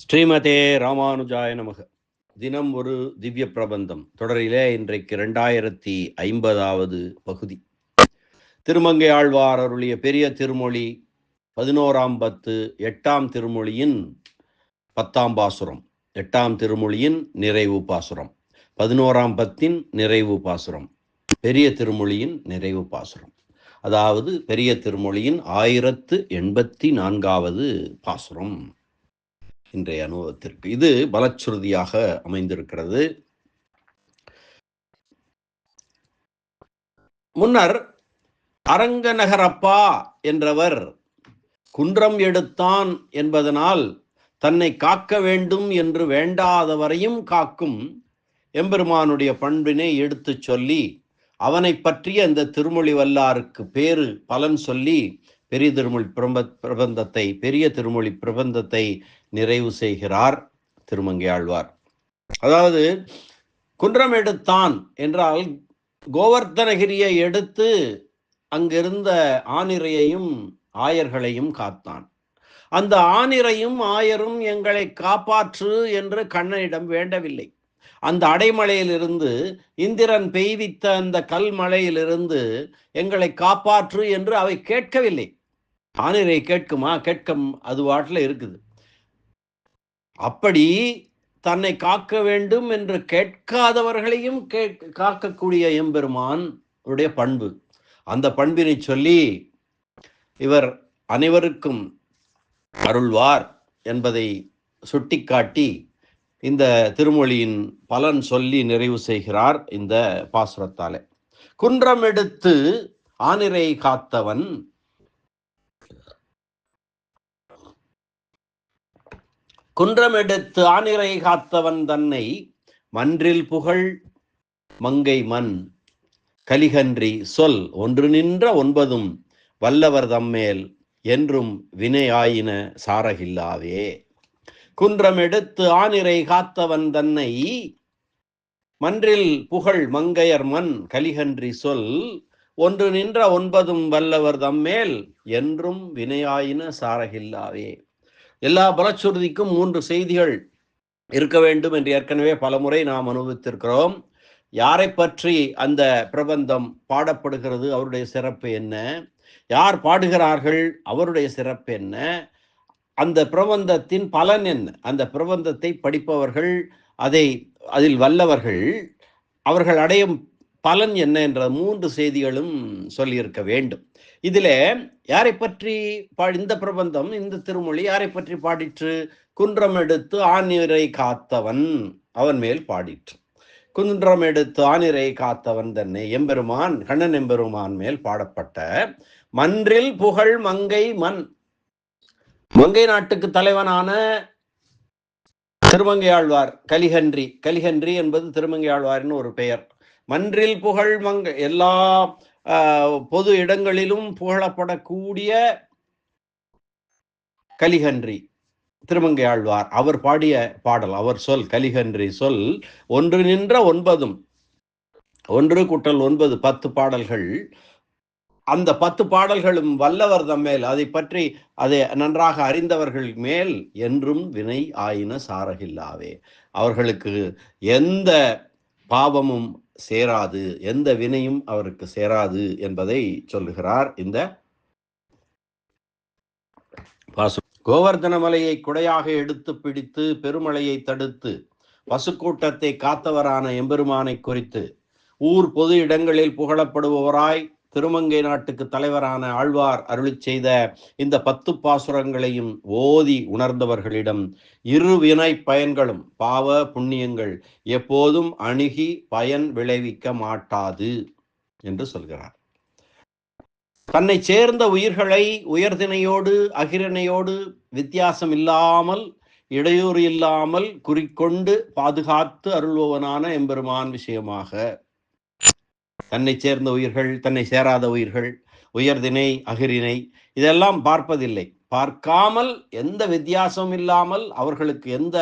ஸ்ரீமதே ராமானுஜாய நமக. தினம் ஒரு திவ்ய பிரபந்தம் தொடரிலே இன்றைக்கு 2050வது பகுதி. திருமங்கை ஆழ்வார் அருளிய பெரிய திருமொழி 11ஆம் பத்து 8ஆம் திருமொழியின் 10ஆம் பாசுரம், 8ஆம் திருமொழியின் நிறைவு பாசுரம், 11ஆம் பத்தின் நிறைவு பாசுரம், பெரிய திருமொழியின் நிறைவு பாசுரம். அதாவது பெரிய திருமொழியின் 1084வது பாசுரம் இன்றைய அனுபவத்திற்கு. இது பலச்சுருதியாக அமைந்திருக்கிறது. முன்னர் அரங்கநகரப்பா என்றவர் குன்றம் எடுத்தான் என்பதனால் தன்னை காக்க வேண்டும் என்று வேண்டாதவரையும் காக்கும் எம்பெருமானுடைய பண்பினை எடுத்து சொல்லி அவனை பற்றிய இந்த திருமொழி வல்லாருக்கு பேரு பலன் சொல்லி பெரிய திருமொழி பிரபந்தத்தை பெரிய திருமொழி பிரபந்தத்தை நிறைவு செய்கிறார் திருமங்கை ஆழ்வார். அதாவது குன்றம் எடுத்தான் என்றால் கோவர்த்தனகிரியை எடுத்து அங்கிருந்த ஆனிரையையும் ஆயர்களையும் காத்தான். அந்த ஆனிரையும் ஆயரும் எங்களை காப்பாற்று என்று கண்ணனிடம் வேண்டவில்லை. அந்த அடைமலையிலிருந்து இந்திரன் பெய்வித்த அந்த கல்மலையிலிருந்து எங்களை காப்பாற்று என்று அவை கேட்கவில்லை. ஆனிரை கேட்குமா? கேட்கும், அது வாட்டில் இருக்குது. அப்படி தன்னை காக்க வேண்டும் என்று கேட்காதவர்களையும் காக்கக்கூடிய எம்பெருமான் உடைய பண்பு, அந்த பண்பினை சொல்லி இவர் அனைவருக்கும் அருள்வார் என்பதை சுட்டிக்காட்டி இந்த திருமொழியின் பலன் சொல்லி நிறைவு செய்கிறார் இந்த பாசுரத்தாலே. குன்றம் எடுத்து ஆனிரை காத்தவன், குன்றம் எடுத்து ஆனிரை காத்தவன் தன்னை மன்றில் புகழ் மங்கை மண் கலிகன்றி சொல் ஒன்று நின்ற 9 வல்லவர் தம்மேல் என்றும் வினையாயின சாரகில்லாவே. குன்றம் எடுத்து ஆனிரை காத்தவன் தன்னை மன்றில் புகழ் மங்கையர் மண் கலிகன்றி சொல் ஒன்று நின்ற 9 வல்லவர் தம்மேல் என்றும் வினையாயின சாரகில்லாவே. எல்லா பலச்சுருதிக்கும் 3 செய்திகள் இருக்க வேண்டும் என்று ஏற்கனவே பலமுறை நாம் அனுபவித்திருக்கிறோம். யாரை பற்றி அந்த பிரபந்தம் பாடப்படுகிறது, அவருடைய சிறப்பு என்ன, யார் பாடுகிறார்கள், அவருடைய சிறப்பு என்ன, அந்த பிரபந்தத்தின் பலன் என்ன, அந்த பிரபந்தத்தை படிப்பவர்கள், அதில் வல்லவர்கள், அவர்கள் அடையும் பலன் என்ன என்ற 3 செய்திகளும் சொல்லியிருக்க வேண்டும். இதில் யாரை பற்றி இந்த பிரபந்தம், இந்த திருமொழி யாரை பற்றி பாடிற்று? குன்றம் எடுத்து ஆனிரை காத்தவன் அவன் மேல் பாடிற்று. குன்றம் எடுத்து ஆனிரை காத்தவன் தன்னை எம்பெருமான் கண்ணன் எம்பெருமான் மேல் பாடப்பட்ட மன்றில் புகழ் மங்கை மண், மங்கை நாட்டுக்கு தலைவனான திருமங்கை ஆழ்வார் கலிகன்றி, கலிகன்றி என்பது திருமங்கை ஆழ்வாரின் ஒரு பெயர். மன்றில் புகழ் மங்கை, எல்லா பொது இடங்களிலும் புகழப்படக்கூடிய கலிகன்றி திருமங்கை ஆழ்வார், அவர் பாடிய பாடல், அவர் சொல் கலிகன்றி சொல் ஒன்று நின்ற 9, 1 கூட்டல் 9 10 பாடல்கள். அந்த 10 பாடல்களும் வல்லவர் தம்மேல், அதை பற்றி அதை நன்றாக அறிந்தவர்கள் மேல் என்றும் வினை ஆயின சாரகில்லாவே, அவர்களுக்கு எந்த பாவமும் சேராது, எந்த வினையும் அவருக்கு சேராது என்பதை சொல்லுகிறார் இந்த பாசுரம். கோவர்தன மலையை குடையாக எடுத்து பிடித்து பெருமழையை தடுத்து பசுக்கூட்டத்தை காத்தவரான எம்பெருமானை குறித்து ஊர் பொது இடங்களில் புகழப்படுபவராய் திருமங்கை நாட்டுக்கு தலைவரான ஆழ்வார் அருளி செய்த இந்த 10 பாசுரங்களையும் ஓதி உணர்ந்தவர்களிடம் இரு வினை பயன்களும் பாவ புண்ணியங்கள் எப்போதும் அணுகி பயன் விளைவிக்க மாட்டாது என்று சொல்கிறார். தன்னை சேர்ந்த உயிர்களை உயர்தினையோடு அகிரனையோடு வித்தியாசம் இல்லாமல் இடையூறு இல்லாமல் குறிக்கொண்டு பாதுகாத்து அருள்பவனான எம்பெருமான் விஷயமாக தன்னை சேர்ந்த உயிர்கள், தன்னை சேராத உயிர்கள், உயர்தினை அகிரினை இதெல்லாம் பார்ப்பதில்லை. பார்க்காமல் எந்த வித்தியாசமும் இல்லாமல் அவர்களுக்கு எந்த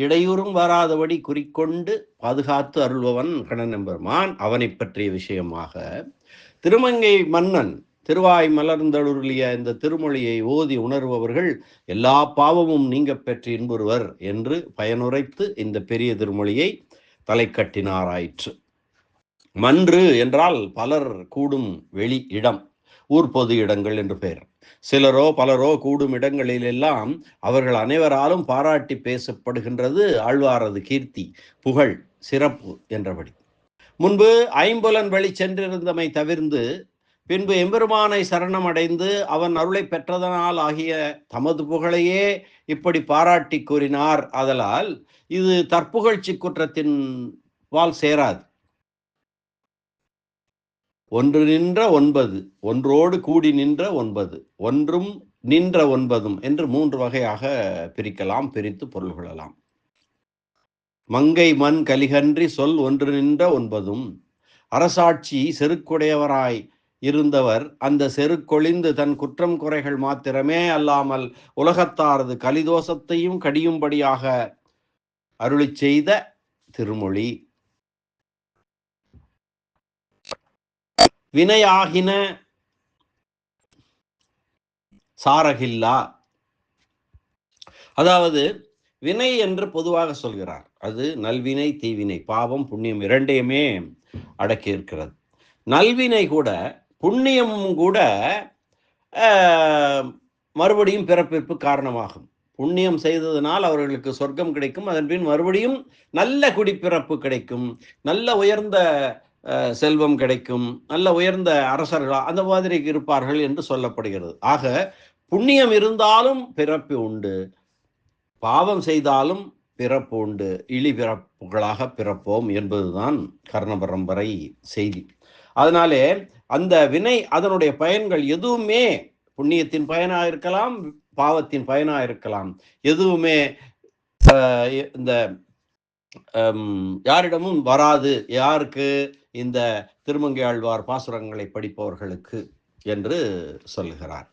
இடையூறும் வராதபடி குறிக்கொண்டு பாதுகாத்து அருள்பவன் கண்ணன் எம்பெருமான். அவனை பற்றிய விஷயமாக திருமங்கை மன்னன் திருவாய் மலர்ந்தருளிய இந்த திருமொழியை ஓதி உணர்பவர்கள் எல்லா பாவமும் நீங்க பெற்று இன்புறுவர் என்று பயனுரைத்து இந்த பெரிய திருமொழியை தலை கட்டினாராயிற்று. மன்று என்றால் பலர் கூடும் வெளி இடம், ஊர் பொது இடங்கள் என்று பெயர். சிலரோ பலரோ கூடும் இடங்களிலெல்லாம் அவர்கள் அனைவராலும் பாராட்டி பேசப்படுகின்றது ஆழ்வாரது கீர்த்தி, புகழ், சிறப்பு என்றபடி. முன்பு ஐம்புலன் வழி சென்றிருந்தமை தவிர்ந்து பின்பு எம்பெருமானை சரணம் அடைந்து அவன் அருளை பெற்றதனால் ஆகிய தமது புகழையே இப்படி பாராட்டி கூறினார். ஆதலால் இது தற்புகழ்ச்சி குற்றத்தின் பால் சேராது. ஒன்று நின்ற ஒன்பது, ஒன்றோடு கூடி நின்ற ஒன்பது, ஒன்றும் நின்ற ஒன்பதும் என்று 3 வகையாக பிரிக்கலாம், பிரித்து பொருள் கொள்ளலாம். மங்கை மண் கலிகன்றி சொல் ஒன்று நின்ற ஒன்பதும். அரசாட்சி செருக்குடையவராய் இருந்தவர் அந்த செருக்கொழிந்து தன் குற்றம் குறைகள் மாத்திரமே அல்லாமல் உலகத்தாரது கலிதோஷத்தையும் கடியும்படியாக அருளி செய்த திருமொழி. வினையாகின சாரகில்லா, அதாவது வினை என்று பொதுவாக சொல்கிறார். அது நல்வினை தீவினை, பாவம் புண்ணியம் இரண்டையுமே அடக்கி இருக்கிறது. நல்வினை கூட புண்ணியமும் கூட மறுபடியும் பிறப்பிற்கு காரணமாகும். புண்ணியம் செய்ததனால் அவர்களுக்கு சொர்க்கம் கிடைக்கும், அதன் பின் மறுபடியும் நல்ல குடிப்பிறப்பு கிடைக்கும், நல்ல உயர்ந்த செல்வம் கிடைக்கும், நல்ல உயர்ந்த அரசர்கள் அந்த மாதிரி இருப்பார்கள் என்று சொல்லப்படுகிறது. ஆக புண்ணியம் இருந்தாலும் பிறப்பு உண்டு, பாவம் செய்தாலும் பிறப்பு உண்டு, இழி பிறப்புகளாக பிறப்போம் என்பதுதான் கர்ண பரம்பரை செய்தி. அதனாலே அந்த வினை அதனுடைய பயன்கள் எதுவுமே புண்ணியத்தின் பயனாக இருக்கலாம், பாவத்தின் பயனாக இருக்கலாம், எதுவுமே இந்த யாரிடமும் வராது. யாருக்கு? இந்த திருமங்கை ஆழ்வார் பாசுரங்களை படிப்பவர்களுக்கு என்று சொல்லுகிறார்.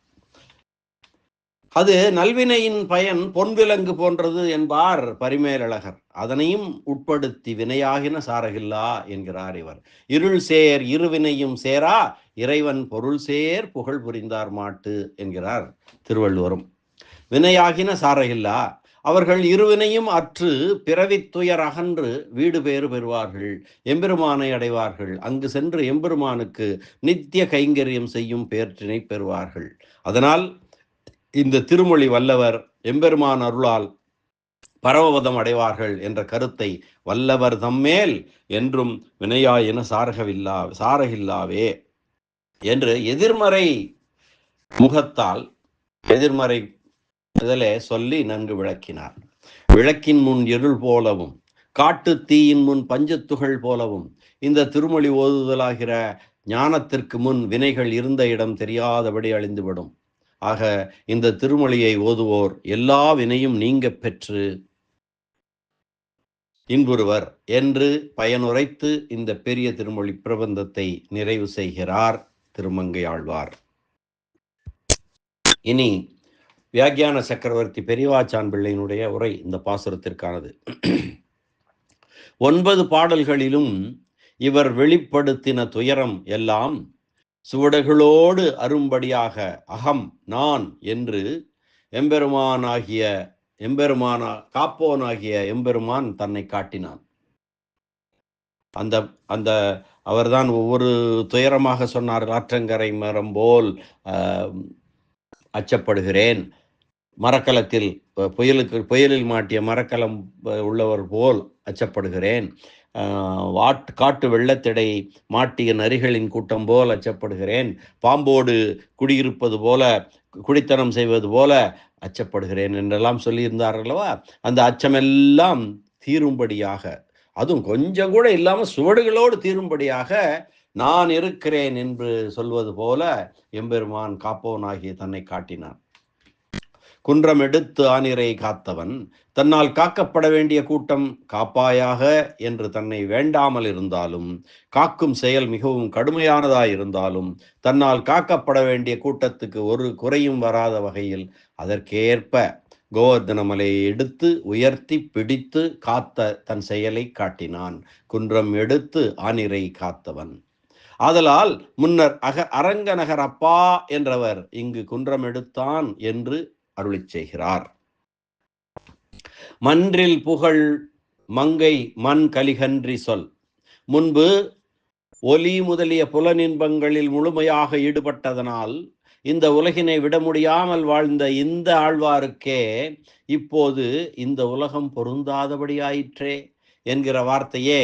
அது நல்வினையின் பயன் பொன்விலங்கு போன்றது என்பார் பரிமேலழகர். அதனையும் உட்படுத்தி வினையாகின சாரகில்லா என்கிறார் இவர். இருள் சேர் இருவினையும் சேரா இறைவன் பொருள் சேர் புகழ் புரிந்தார் மாட்டு என்கிறார் திருவள்ளுவரும். வினையாகின சாரகில்லா, அவர்கள் இருவினையும் அற்று பிறவித்துயர் அகன்று வீடு பேறு பெறுவார்கள், எம்பெருமானை அடைவார்கள், அங்கு சென்று எம்பெருமானுக்கு நித்திய கைங்கரியம் செய்யும் பேற்றினை பெறுவார்கள். அதனால் இந்த திருமொழி வல்லவர் எம்பெருமான் அருளால் பரமபதம் அடைவார்கள் என்ற கருத்தை வல்லவர் தம்மேல் என்றும் வினையாயின சாரகில்லாவே என்று எதிர்மறை முகத்தால் எதிர்மறை இதிலே சொல்லி நன்கு விளக்கினார். விளக்கின் முன் இருள் போலவும் காட்டு தீயின் முன் பஞ்சத்துகள் போலவும் இந்த திருமொழி ஓதுதலாகிற ஞானத்திற்கு முன் வினைகள் இருந்த இடம் தெரியாதபடி அழிந்துவிடும். ஆக இந்த திருமொழியை ஓதுவோர் எல்லா வினையும் நீங்க பெற்று இன்புறுவர் என்று பயனுரைத்து இந்த பெரிய திருமொழி பிரபந்தத்தை நிறைவு செய்கிறார் திருமங்கை ஆழ்வார். இனி வியாக்கியான சக்கரவர்த்தி பெரியவாச்சான் பிள்ளையினுடைய உரை இந்த பாசுரத்திற்கானது. 9 பாடல்களிலும் இவர் வெளிப்படுத்தின துயரம் எல்லாம் சுவடுகளோடு அரும்படியாக அகம் நான் என்று காப்போனாகிய எம்பெருமான் தன்னை காட்டினான். அந்த அவர்தான் ஒவ்வொரு துயரமாக சொன்னார். ஆற்றங்கரை மரம் போல் அச்சப்படுகிறேன், மரக்கலத்தில் புயலில் மாட்டிய மரக்கலம் உள்ளவர் போல் அச்சப்படுகிறேன், காட்டு வெள்ளத்திடை மாட்டிய நரிகளின் கூட்டம் போல் அச்சப்படுகிறேன், பாம்போடு குடியிருப்பது போல குடித்தனம் செய்வது போல அச்சப்படுகிறேன் என்றெல்லாம் சொல்லியிருந்தார் அல்லவா. அந்த அச்சமெல்லாம் தீரும்படியாக, அதுவும் கொஞ்சம் கூட இல்லாமல் சுவடுகளோடு தீரும்படியாக நான் இருக்கிறேன் என்று சொல்வது போல எம்பெருமான் காப்பவனாகிய தன்னை காட்டினான். குன்றம் எடுத்து ஆனிரை காத்தவன் தன்னால் காக்கப்பட வேண்டிய கூட்டம் காப்பாயாக என்று தன்னை வேண்டாமல் இருந்தாலும், காக்கும் செயல் மிகவும் கடுமையானதாய் இருந்தாலும், தன்னால் காக்கப்பட வேண்டிய கூட்டத்துக்கு ஒரு குறையும் வராத வகையில் அதற்கேற்ப கோவர்தன மலையை எடுத்து உயர்த்தி பிடித்து காத்த தன் செயலை காட்டினான். குன்றம் எடுத்து ஆனிரை காத்தவன். ஆதலால் முன்னர் அரங்கநகர் அப்பா என்றவர் இங்கு குன்றம் எடுத்தான் என்று அருளிச் செய்கிறார். மன்றில் புகழ் மங்கை மண் கலிகன்றி சொல். முன்பு ஒலி முதலிய புலனின்பங்களில் முழுமையாக ஈடுபட்டதனால் இந்த உலகினை விட முடியாமல் வாழ்ந்த இந்த ஆழ்வாருக்கே இப்போது இந்த உலகம் பொருந்தாதபடியாயிற்றே என்கிற வார்த்தையே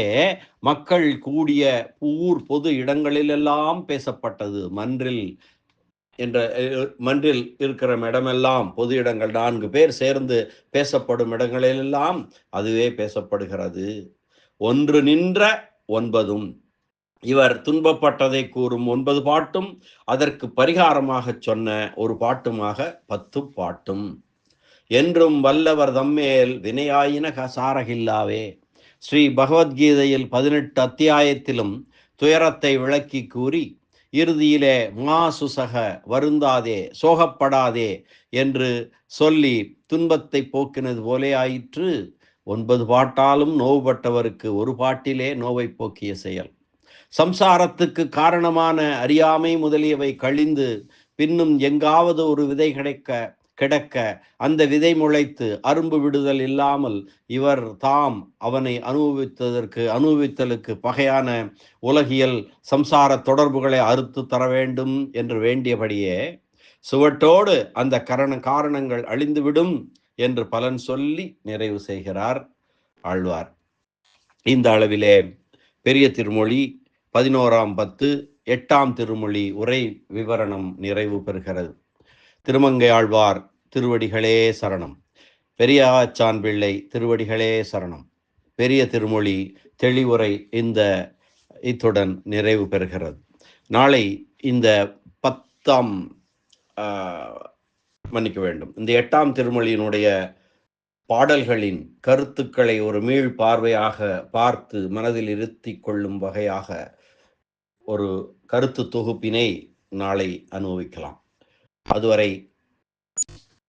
மக்கள் கூடிய ஊர் பொது இடங்களிலெல்லாம் பேசப்பட்டது. மன்றில் இருக்கிற இடமெல்லாம் பொது இடங்கள், 4 பேர் சேர்ந்து பேசப்படும் இடங்களிலெல்லாம் அதுவே பேசப்படுகிறது. ஒன்று நின்ற 9 இவர் துன்பப்பட்டதை கூறும் 9 பாட்டும் அதற்கு பரிகாரமாக சொன்ன ஒரு பாட்டுமாக 10 பாட்டும். என்றும் வல்லவர் தம்மேல் வினையாயின சாரகில்லாவே. ஸ்ரீ பகவத்கீதையில் 18 அத்தியாயத்திலும் துயரத்தை விளக்கி கூறி இறுதியிலே மாசுசக வருந்தாதே சோகப்படாதே என்று சொல்லி துன்பத்தை போக்கினது போலே ஆயிற்று. 9 பாட்டாலும் நோவுபட்டவருக்கு ஒரு பாட்டிலே நோவை போக்கிய செயல். சம்சாரத்துக்கு காரணமான அறியாமை முதலியவை கழிந்து பின்னும் எங்காவது ஒரு விதை கிடக்க அந்த விதை முளைத்து அரும்பு விடுதல் இல்லாமல் இவர் தாம் அவனை அனுபவித்தலுக்கு பகையான உலகியல் சம்சார தொடர்புகளை அறுத்து தர வேண்டும் என்று வேண்டியபடியே சுவட்டோடு அந்த காரணங்கள் அழிந்துவிடும் என்று பலன் சொல்லி நிறைவு செய்கிறார் ஆழ்வார். இந்த அளவிலே பெரிய திருமொழி 11ஆம் பத்து 8ஆம் திருமொழி உரை விவரணம் நிறைவு பெறுகிறது. திருமங்கை ஆழ்வார் திருவடிகளே சரணம். பெரியாச்சான் பிள்ளை திருவடிகளே சரணம். பெரிய திருமொழி தெளிவுரை இத்துடன் நிறைவு பெறுகிறது. நாளை இந்த 10ஆம் இந்த 8ஆம் திருமொழியினுடைய பாடல்களின் கருத்துக்களை ஒரு மீள் பார்வையாக பார்த்து மனதில் இருத்தி கொள்ளும் வகையாக ஒரு கருத்து தொகுப்பினை நாளை அனுபவிக்கலாம். அதுவரை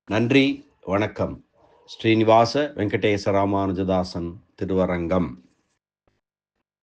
நன்றி, வணக்கம். ஸ்ரீனிவாச வெங்கடேச ராமானுஜதாசன், திருவரங்கம்.